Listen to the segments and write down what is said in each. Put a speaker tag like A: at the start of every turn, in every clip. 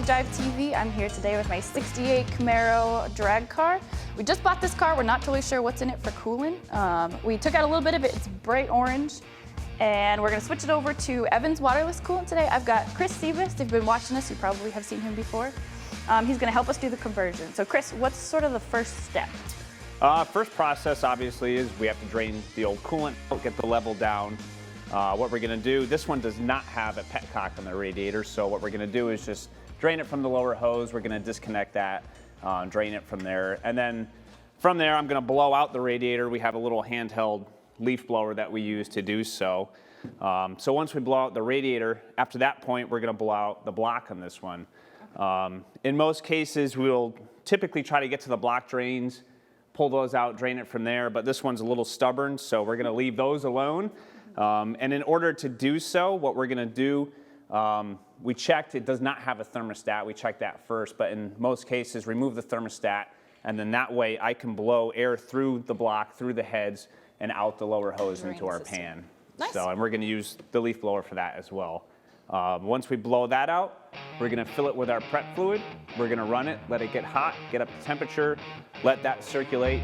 A: to Drive TV. I'm here today with my 68 Camaro drag car. We just bought this car. We're not totally sure what's in it for coolant. We took out a little bit of it. It's bright orange. And we're gonna switch it over to Evan's Waterless Coolant today. I've got Chris Seavis. If you've been watching this, you probably have seen him before. He's gonna help us do the conversion. So Chris, what's sort of the first step?
B: First process, obviously, is we have to drain the old coolant, get the level down. What we're gonna do, this one does not have a petcock on the radiator, so what we're gonna do is just drain it from the lower hose. We're gonna disconnect that, drain it from there. And then from there, I'm gonna blow out the radiator. We have a little handheld leaf blower that we use to do so. So once we blow out the radiator, after that point, we're gonna blow out the block on this one. In most cases, we'll typically try to get to the block drains, pull those out, drain it from there, but this one's a little stubborn, so we're gonna leave those alone. And in order to do so, what we're gonna do, we checked, it does not have a thermostat. We checked that first, but in most cases, remove the thermostat, and then that way I can blow air through the block, through the heads, and out the lower hose into our pan.
A: Nice.
B: So, and we're gonna use the leaf blower for that as well. Once we blow that out, we're gonna fill it with our prep fluid. We're gonna run it, let it get hot, get up to temperature, let that circulate,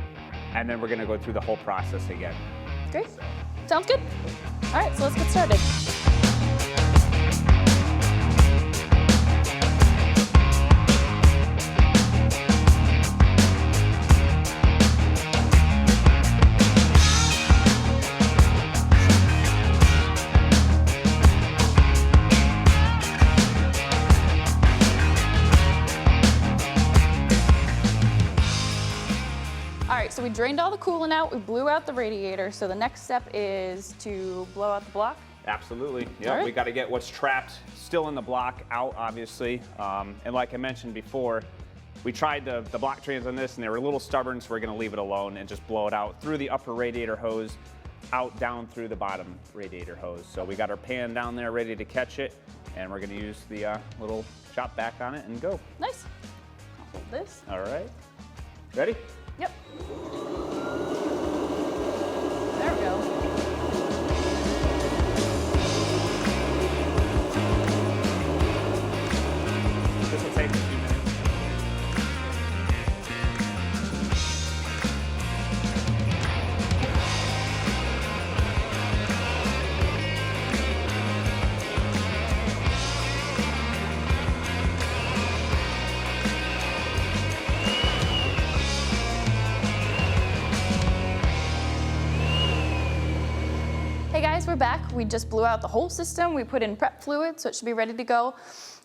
B: and then we're gonna go through the whole process again.
A: Great, sounds good. All right, so let's get started. So we drained all the coolant out, we blew out the radiator, so the next step is to blow out the block?
B: Absolutely, yeah, right. We got to get what's trapped still in the block out, obviously. And like I mentioned before, we tried the block drains on this and they were a little stubborn, so we're going to leave it alone and just blow it out through the upper radiator hose, out down through the bottom radiator hose. So we got our pan down there ready to catch it, and we're going to use the little chop back on it and go.
A: Nice. I'll hold this.
B: All right, ready?
A: Yep. There we go.
B: This will take a few minutes.
A: Hey guys, we're back. We just blew out the whole system. We put in prep fluid, so it should be ready to go.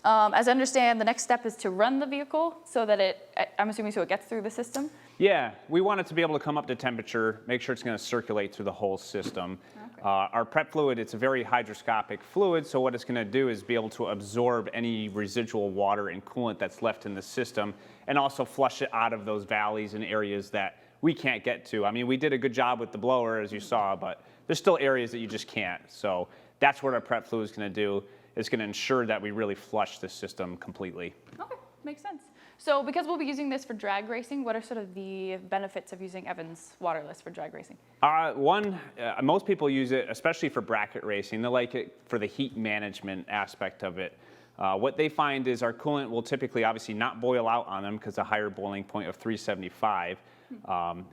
A: As I understand, the next step is to run the vehicle so that I'm assuming so it gets through the system?
B: Yeah, we want it to be able to come up to temperature, make sure it's going to circulate through the whole system. Okay. Our prep fluid, it's a very hygroscopic fluid, so what it's going to do is be able to absorb any residual water and coolant that's left in the system and also flush it out of those valleys and areas that we can't get to. I mean, we did a good job with the blower, as you saw, but there's still areas that you just can't. So that's what our prep fluid is going to do. It's going to ensure that we really flush the system completely.
A: Okay, makes sense. So because we'll be using this for drag racing, what are sort of the benefits of using Evan's Waterless for drag racing?
B: Most people use it, especially for bracket racing. They like it for the heat management aspect of it. What they find is our coolant will typically obviously not boil out on them because a higher boiling point of 375.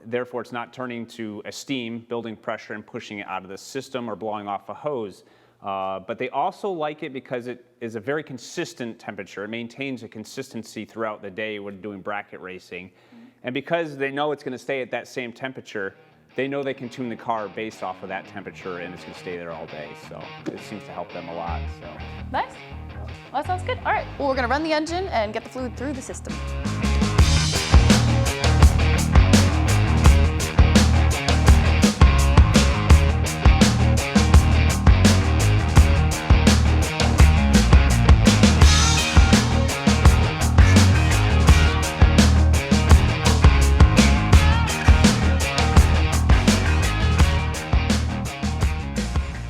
B: Therefore, it's not turning to a steam, building pressure and pushing it out of the system or blowing off a hose. But they also like it because it is a very consistent temperature. It maintains a consistency throughout the day when doing bracket racing. And because they know it's going to stay at that same temperature, they know they can tune the car based off of that temperature and it's going to stay there all day. So it seems to help them a lot. So.
A: Nice. Well, that sounds good. All right, well, we're going to run the engine and get the fluid through the system.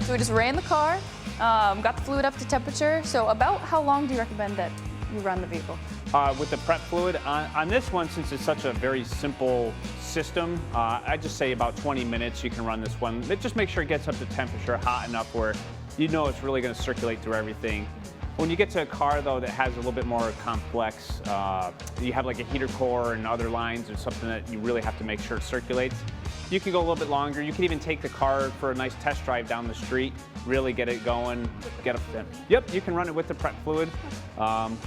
A: So we just ran the car, got the fluid up to temperature. So about how long do you recommend that you run the vehicle?
B: With the prep fluid, on this one, since it's such a very simple system, I just say about 20 minutes you can run this one. Just make sure it gets up to temperature, hot enough where you know it's really going to circulate through everything. When you get to a car, though, that has a little bit more complex, you have like a heater core and other lines or something that you really have to make sure it circulates, you can go a little bit longer. You can even take the car for a nice test drive down the street, really get it going, get up. Yep, you can run it with the prep fluid.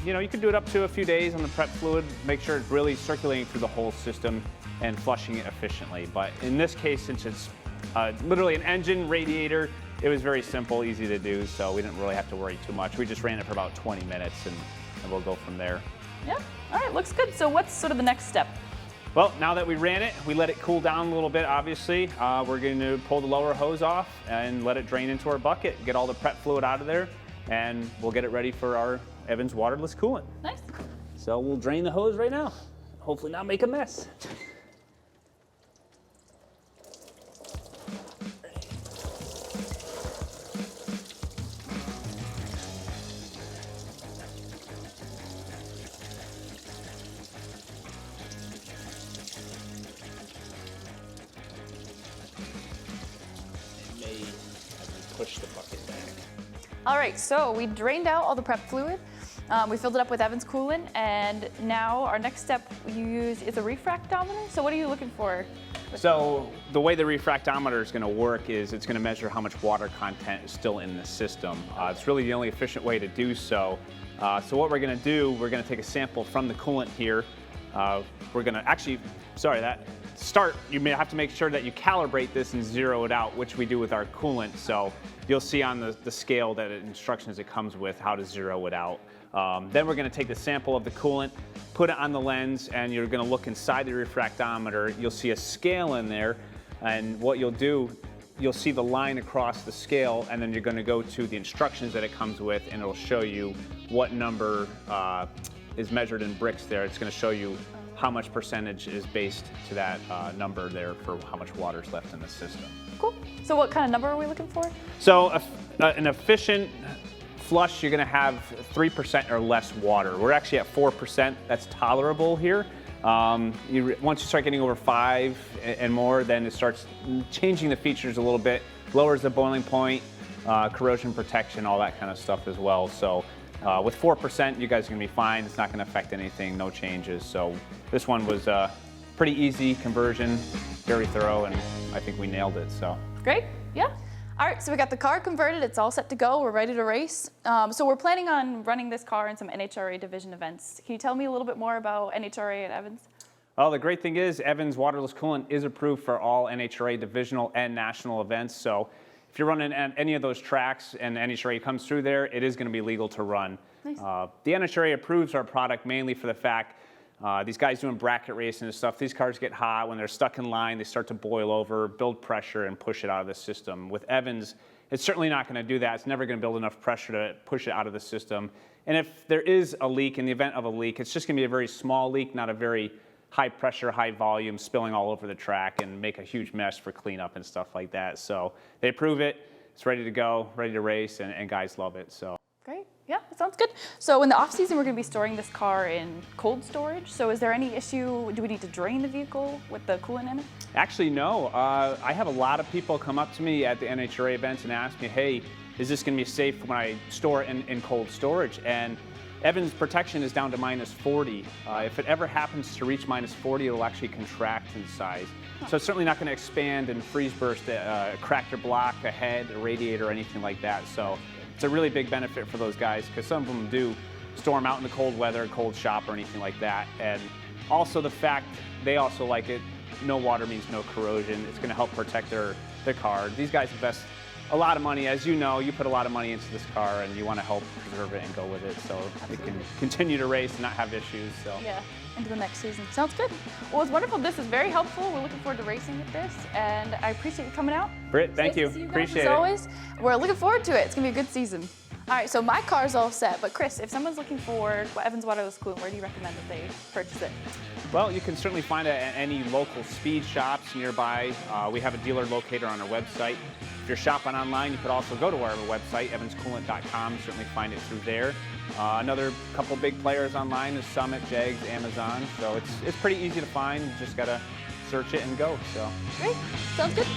B: You know, you can do it up to a few days on the prep fluid, make sure it's really circulating through the whole system and flushing it efficiently. But in this case, since it's literally an engine radiator, it was very simple, easy to do, so we didn't really have to worry too much. We just ran it for about 20 minutes and we'll go from there.
A: Yeah, all right, looks good. So what's sort of the next step?
B: Well, now that we ran it, we let it cool down a little bit, obviously. We're going to pull the lower hose off and let it drain into our bucket, get all the prep fluid out of there, and we'll get it ready for our Evans waterless coolant.
A: Nice.
B: So we'll drain the hose right now. Hopefully not make a mess. Push the bucket back.
A: All right, so we drained out all the prep fluid. We filled it up with Evans coolant, and now our next step you use is a refractometer. So what are you looking for?
B: So the way the refractometer is going to work is it's going to measure how much water content is still in the system. It's really the only efficient way to do so. So what we're going to do, we're going to take a sample from the coolant here. We're going to actually, you may have to make sure that you calibrate this and zero it out, which we do with our coolant. So you'll see on the scale that instructions it comes with how to zero it out. Then we're going to take the sample of the coolant, put it on the lens, and you're going to look inside the refractometer. You'll see a scale in there, and what you'll do, you'll see the line across the scale, and then you're going to go to the instructions that it comes with, and it'll show you what number is measured in bricks there. It's going to show you how much percentage is based to that number there for how much water is left in the system.
A: Cool. So what kind of number are we looking for?
B: So an efficient flush, you're going to have 3% or less water. We're actually at 4%. That's tolerable here. Once you start getting over 5 and more, then it starts changing the features a little bit, lowers the boiling point, corrosion protection, all that kind of stuff as well. So with 4%, you guys are going to be fine. It's not going to affect anything, no changes. So this one was a pretty easy conversion, very thorough, and I think we nailed it. So
A: great, yeah. All right, so we got the car converted. It's all set to go. We're ready to race. So we're planning on running this car in some NHRA division events. Can you tell me a little bit more about NHRA at Evans?
B: Well, the great thing is Evans waterless coolant is approved for all NHRA divisional and national events. So if you're running any of those tracks and NHRA comes through there, it is going to be legal to run.
A: Nice.
B: The NHRA approves our product mainly for the fact these guys doing bracket racing and stuff, these cars get hot. When they're stuck in line, they start to boil over, build pressure, and push it out of the system. With Evans, it's certainly not going to do that. It's never going to build enough pressure to push it out of the system. And if there is a leak, in the event of a leak, it's just going to be a very small leak, not a very high pressure, high volume, spilling all over the track and make a huge mess for cleanup and stuff like that. So they approve it, it's ready to go, ready to race, and guys love it. So
A: great, yeah, that sounds good. So in the off season, we're going to be storing this car in cold storage. So is there any issue? Do we need to drain the vehicle with the coolant in it?
B: Actually, no. I have a lot of people come up to me at the NHRA events and ask me, hey, is this going to be safe when I store it in cold storage? And Evans protection is down to -40. If it ever happens to reach -40, it'll actually contract in size. So it's certainly not going to expand and freeze burst, crack your block, a head, a radiator, or anything like that. So it's a really big benefit for those guys because some of them do store them out in the cold weather, cold shop, or anything like that. And also the fact they also like it, no water means no corrosion. It's going to help protect their car. These guys invest a lot of money. As you know, you put a lot of money into this car and you want to help preserve it and go with it so it can continue to race and not have issues. So
A: yeah, into the next season. Sounds good. Well, it's wonderful. This is very helpful. We're looking forward to racing with this, and I appreciate you coming out.
B: Britt, thank you. Appreciate it.
A: As always, we're looking forward to it. It's going to be a good season. All right, so my car's all set, but Chris, if someone's looking for Evans Waterless Coolant, where do you recommend that they purchase it?
B: Well, you can certainly find it at any local speed shops nearby. We have a dealer locator on our website. If you're shopping online, you could also go to our website, evanscoolant.com, certainly find it through there. Another couple big players online is Summit, Jegs, Amazon, so it's pretty easy to find. You just got to search it and go. So
A: great, sounds good.